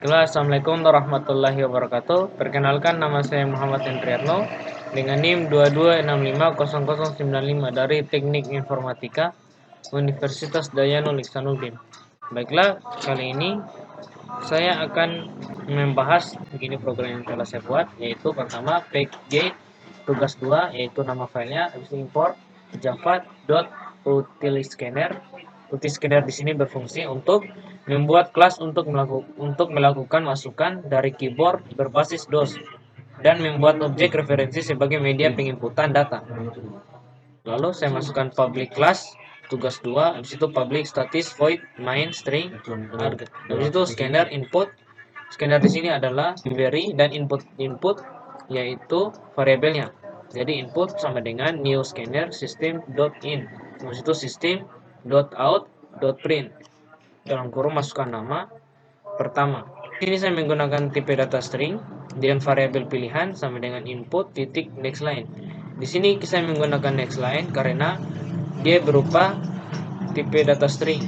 Assalamualaikum warahmatullahi wabarakatuh. Perkenalkan, nama saya Muhammad Hendriatno dengan NIM 22650095 dari Teknik Informatika Universitas Dayanu Liksanuddin. Baiklah, kali ini saya akan membahas begini program yang telah saya buat, yaitu pertama PG tugas 2, yaitu nama filenya, habis import java.utilscanner. Utilscanner di sini berfungsi untuk membuat kelas untuk melakukan masukan dari keyboard berbasis DOS dan membuat objek referensi sebagai media penginputan data. Lalu saya masukkan public class tugas 2, habis itu public static void main string target. Habis itu scanner input. Scanner di sini adalah query dan input yaitu variabelnya. Jadi input sama dengan new scanner system.in. Habis itu system.out.print. Dalam kurung masukkan nama pertama. Ini saya menggunakan tipe data string dengan variabel pilihan sama dengan input titik next line. Di sini saya menggunakan next line karena dia berupa tipe data string.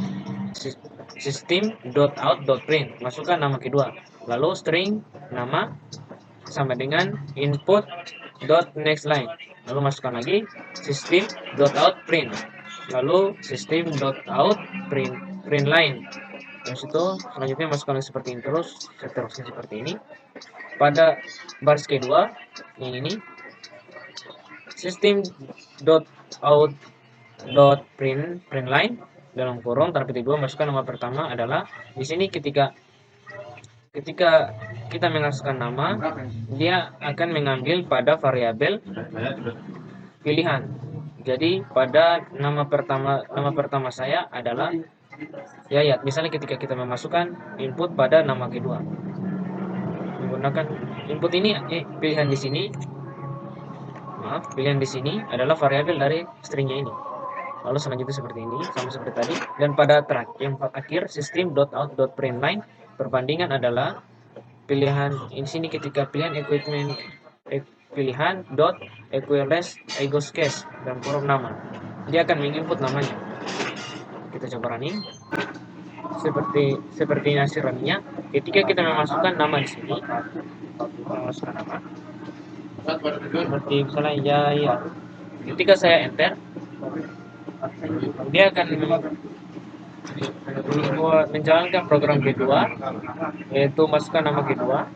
System.out.print, masukkan nama kedua. Lalu string nama sama dengan input next line. Lalu masukkan lagi system.out.print. Lalu system.out.print line. Terus itu selanjutnya masukkan seperti ini terus, seterusnya seperti ini. Pada baris kedua yang ini system.out.print line dalam kurung tanda petik 2, masukkan nama pertama adalah di sini ketika kita mengasihkan nama, dia akan mengambil pada variabel pilihan. Jadi pada nama pertama saya adalah Yayat. Misalnya ketika kita memasukkan input pada nama kedua, menggunakan input ini, pilihan di sini adalah variabel dari stringnya ini. Lalu selanjutnya seperti ini, sama seperti tadi. Dan pada yang akhir system.out.print line, perbandingan adalah pilihan di sini ketika pilihan equipment pilihan dot equals equals case dan kurung nama, dia akan menginput namanya. Kita coba running seperti hasil runningnya. Ketika kita memasukkan nama di sini, memasukkan nama seperti misalnya ya. Ketika saya enter, dia akan menjalankan program kedua, yaitu masukkan nama kedua,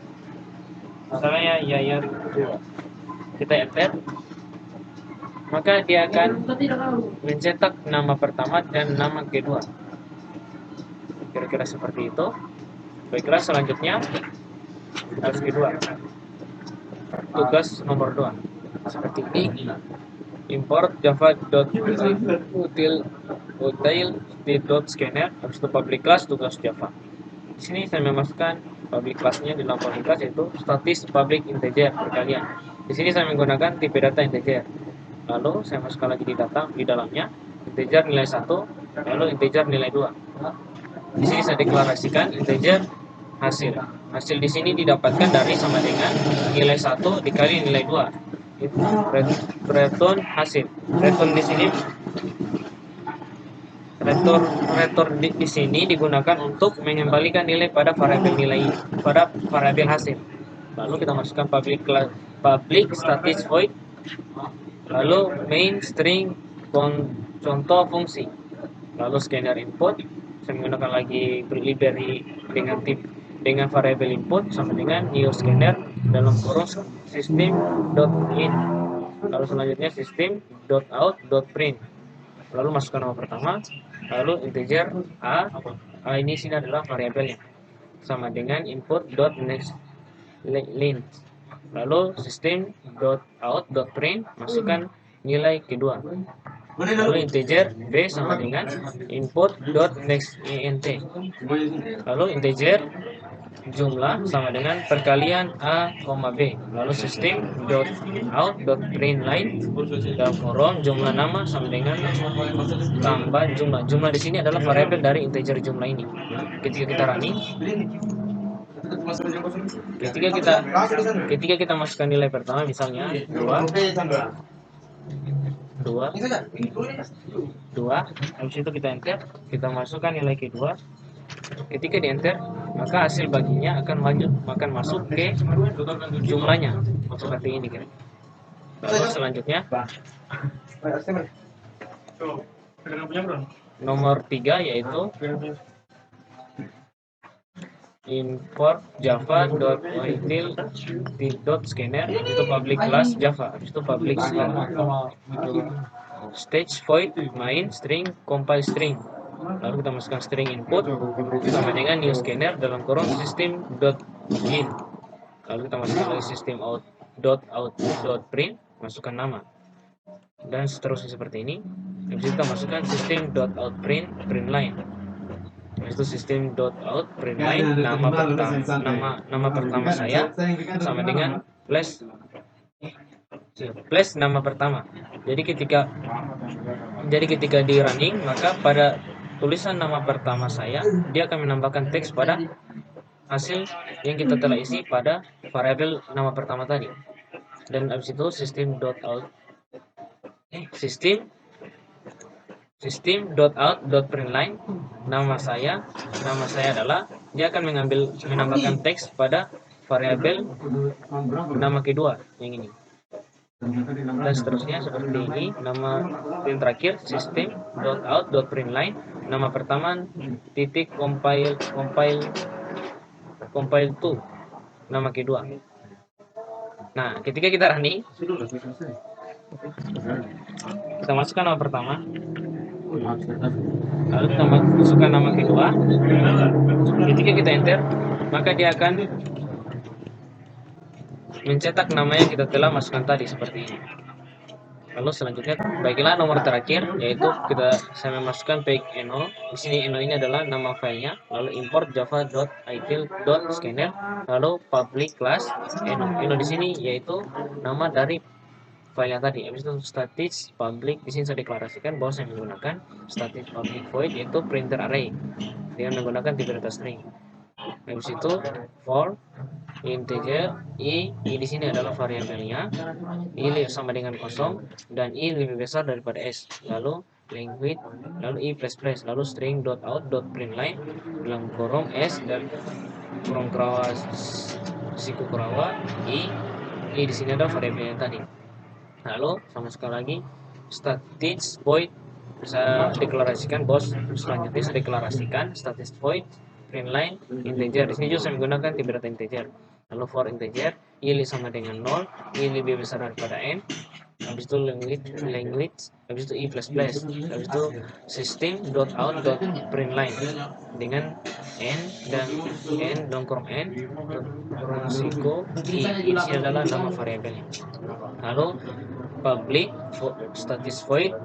misalnya ya 2. Kita enter, maka dia akan mencetak nama pertama dan nama kedua, kira-kira seperti itu. Baiklah, selanjutnya tugas kedua, tugas nomor 2 seperti ini. Import java.util.scanner, habis itu public class tugas Java. Di sini saya memasukkan public classnya di dalam public class, yaitu statis public integer perkalian. Di sini saya menggunakan tipe data integer. Lalu saya masukkan lagi di dalamnya integer nilai 1, lalu integer nilai 2. Di sini saya deklarasikan integer hasil. Hasil di sini didapatkan dari sama dengan nilai 1 dikali nilai 2. Itu return hasil. Return di sini di sini digunakan untuk mengembalikan nilai pada variabel hasil. Lalu kita masukkan public static void, lalu main string contoh fungsi, lalu scanner input. Saya menggunakan lagi library dengan variabel input sama dengan new scanner dalam kurung system.in. Lalu selanjutnya system.out.print. Lalu masukkan nama pertama, lalu integer a ini sini adalah variabelnya sama dengan input.next line. Lalu system.out.print, masukkan nilai kedua. Lalu integer b sama dengan input.nextInt. Lalu integer jumlah sama dengan perkalian a, b. Lalu system.out.print line dalam kurung jumlah nama sama dengan tambah jumlah. Jumlah di sini adalah variabel dari integer jumlah ini. Ketika kita running, ketika kita masukkan nilai pertama, misalnya 2, habis itu kita enter, kita masukkan nilai kedua. Ketika di enter, maka hasil baginya akan masuk ke jumlahnya seperti ini kan. Lalu selanjutnya nomor 3 yaitu import java.util.scanner itu public class Java, habis itu public stage void main string compile string, lalu kita masukkan string input sama dengan new scanner dalam kurung system.in, lalu kita masukkan lagi system out.print, masukkan nama dan seterusnya seperti ini. Habis itu kita masukkan system.out.print line. Itu system.out print line nama pertama saya sama dengan plus nama pertama. Jadi ketika di running, maka pada tulisan nama pertama saya dia akan menambahkan teks pada hasil yang kita telah isi pada variabel nama pertama tadi. Dan habis itu system.out.println nama saya adalah dia akan menambahkan teks pada variabel nama kedua yang ini dan seterusnya seperti ini. Nama yang terakhir system.out.println nama pertama titik compile to nama kedua. Nah, ketika kita running, kita masukkan nama pertama, lalu kita masukkan nama kedua. Ketika kita enter, maka dia akan mencetak nama yang kita telah masukkan tadi seperti ini. Lalu selanjutnya, baiklah nomor terakhir yaitu saya memasukkan page eno. Di sini eno ini adalah nama filenya. Lalu import java.util.scanner. Lalu public class eno. Eno di sini yaitu nama dari filenya tadi. Habis itu static public, di sini saya deklarasikan bahwa saya menggunakan static public void yaitu printer array dengan menggunakan tipe data string. Habis itu for integer i di sini adalah variabelnya, i sama dengan kosong dan i lebih besar daripada s. Lalu language, lalu i plus plus, lalu string.out.println dalam kurung s dan kurung kerawa siku kerawa i di sini adalah variabelnya tadi. Lalu sama sekali lagi static void saya deklarasikan bos. Selanjutnya saya deklarasikan static void println integer. Di sini juga saya menggunakan tipe data integer. Lalu for integer i sama dengan 0, i lebih besar daripada n. Habis itu language, habis itu i plus plus, habis itu system.out.println dengan n dan kurung n kurung siku i. Ini adalah nama variabelnya. Lalu public static void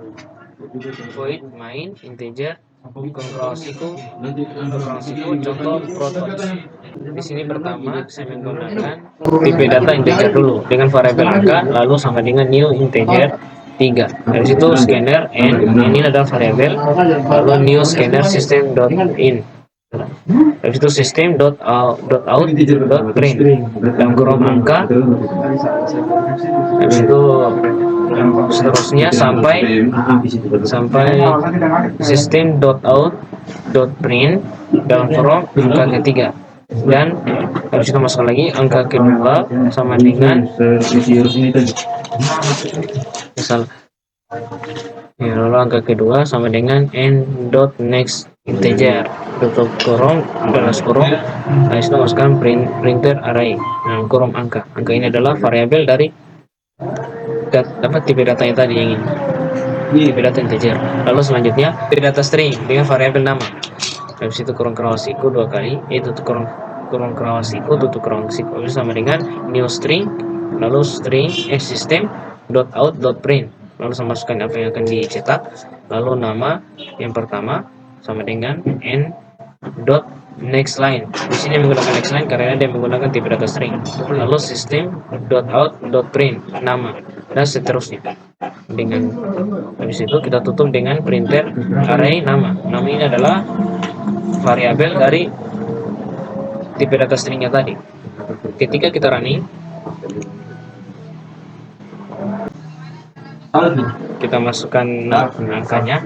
main integer kontrolsiku contoh protons. Di sini pertama saya menggunakan tipe data integer dulu dengan variabel angka, lalu sama dengan new integer 3. Dari situ scanner n ini adalah variabel, lalu new scanner system.in. Dari situ system.out.print dalam kurung angka. Habis itu seterusnya sampai system.out.print dalam kurung angka ketiga, dan habis itu masuk lagi angka kedua sama dengan misal ya, lalu angka kedua sama dengan n.next integer tutup kurung balas kurung. Habis itu masukkan printer array dalam kurung angka. Angka ini adalah variabel dari dapat tipe datanya tadi yang ini, tipe data integer. Lalu selanjutnya tipe data string dengan variabel nama. Habis itu kurung krawasiku 2 kali, itu kurung krawasiku tutup krawasiku sama dengan new string, lalu string system.out.print, lalu saya masukkan apa yang akan dicetak, lalu nama yang pertama sama dengan n dot next line. Di sini menggunakan next line karena dia menggunakan tipe data string. Lalu system.out.print nama dan seterusnya. Dengan habis itu kita tutup dengan printer array nama. Nama ini adalah variabel dari tipe data stringnya tadi. Ketika kita running, kita masukkan angkanya.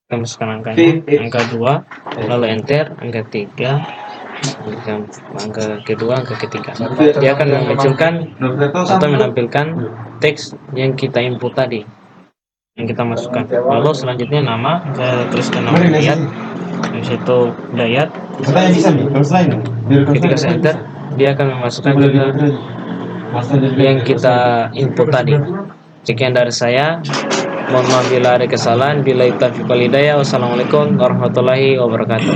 kita masukkan angkanya, angka 2, lalu enter, angka 3, angka kedua, angka ketiga. Dia akan memunculkan atau menampilkan teks yang kita input tadi, yang kita masukkan. Lalu selanjutnya nama, saya tuliskan nama Dayat, habis itu Dayat. Ketika saya enter, dia akan memasukkan juga yang kita input tadi. Sekian dari saya. Mohon maaf bila ada kesalahan. Bila taufiq wal hidayah. Wassalamualaikum warahmatullahi wabarakatuh.